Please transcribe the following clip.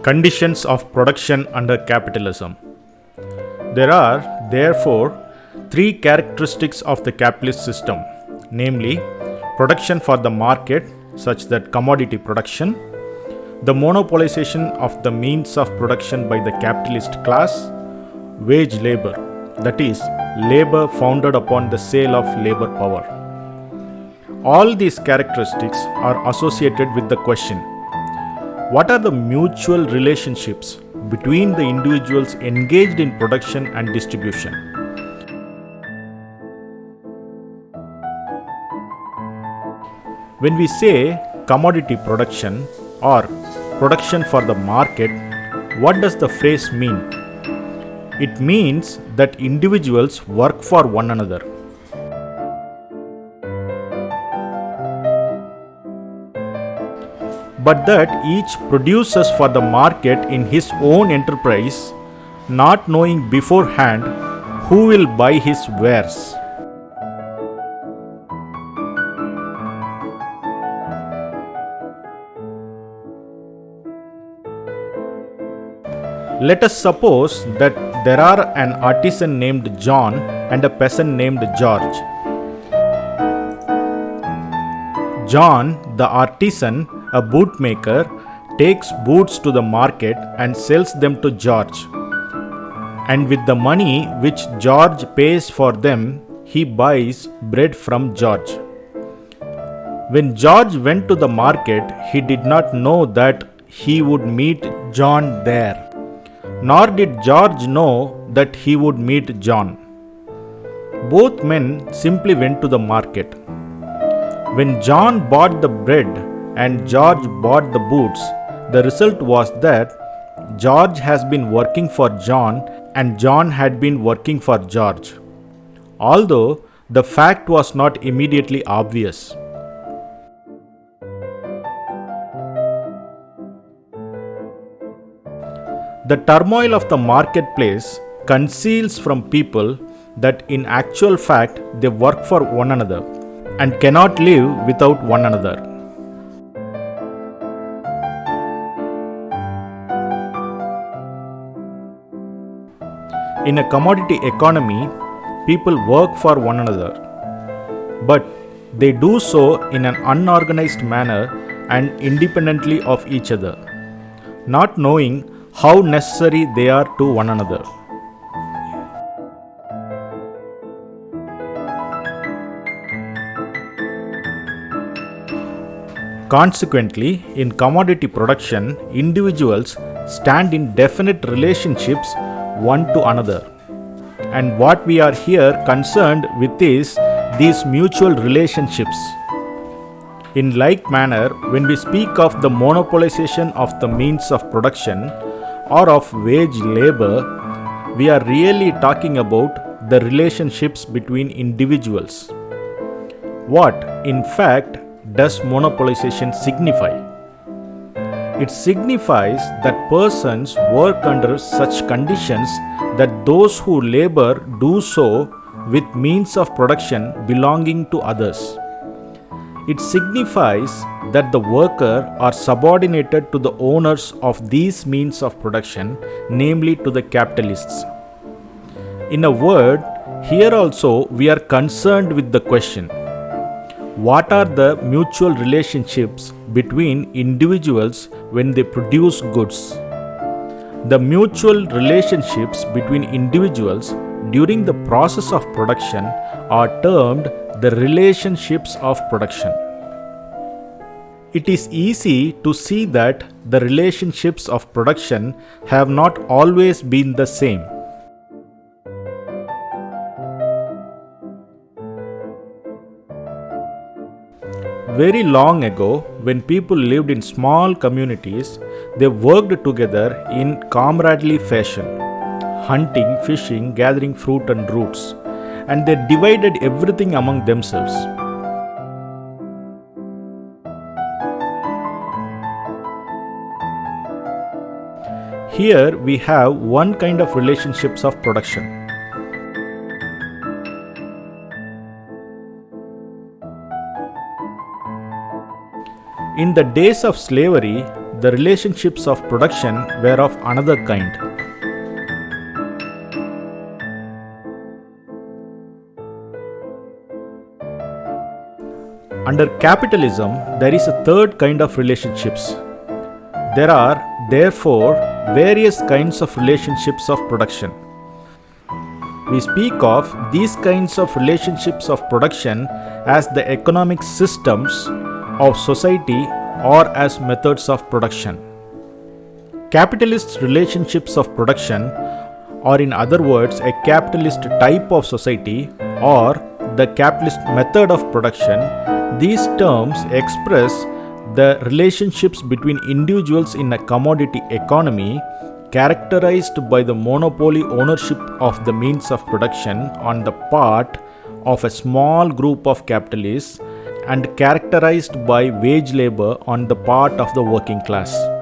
Conditions of production under capitalism. There are, therefore, three characteristics of the capitalist system, namely, production for the market, such that commodity production, the monopolization of the means of production by the capitalist class, wage labor, that is, labor founded upon the sale of labor power. All these characteristics are associated with the question: what are the mutual relationships between the individuals engaged in production and distribution? When we say commodity production or production for the market, what does the phrase mean? It means that individuals work for one another. But that each produces for the market in his own enterprise, not knowing beforehand who will buy his wares. Let us suppose that there are an artisan named John and a peasant named George. John, the artisan, a bootmaker, takes boots to the market and sells them to George. And with the money which George pays for them, he buys bread from George. When George went to the market, he did not know that he would meet John there, nor did George know that he would meet John. Both men simply went to the market. When John bought the bread and George bought the boots, the result was that George has been working for John and John had been working for George, although the fact was not immediately obvious. The turmoil of the marketplace conceals from people that in actual fact they work for one another and cannot live without one another. In a commodity economy, people work for one another, but they do so in an unorganized manner and independently of each other, not knowing how necessary they are to one another. Consequently, in commodity production, individuals stand in definite relationships one to another. And what we are here concerned with is these mutual relationships. In like manner, when we speak of the monopolization of the means of production or of wage labor, we are really talking about the relationships between individuals. What, in fact, does monopolization signify? It signifies that persons work under such conditions that those who labor do so with means of production belonging to others. It signifies that the worker are subordinated to the owners of these means of production, namely to the capitalists. In a word, here also we are concerned with the question: what are the mutual relationships between individuals when they produce goods? The mutual relationships between individuals during the process of production are termed the relationships of production. It is easy to see that the relationships of production have not always been the same. Very long ago, when people lived in small communities, they worked together in comradely fashion, hunting, fishing, gathering fruit and roots, and they divided everything among themselves. Here we have one kind of relationships of production. In the days of slavery, the relationships of production were of another kind. Under capitalism, there is a third kind of relationships. There are, therefore, various kinds of relationships of production. We speak of these kinds of relationships of production as the economic systems of society or as methods of production. Capitalist relationships of production, or in other words, a capitalist type of society or the capitalist method of production, these terms express the relationships between individuals in a commodity economy characterized by the monopoly ownership of the means of production on the part of a small group of capitalists and characterized by wage labor on the part of the working class.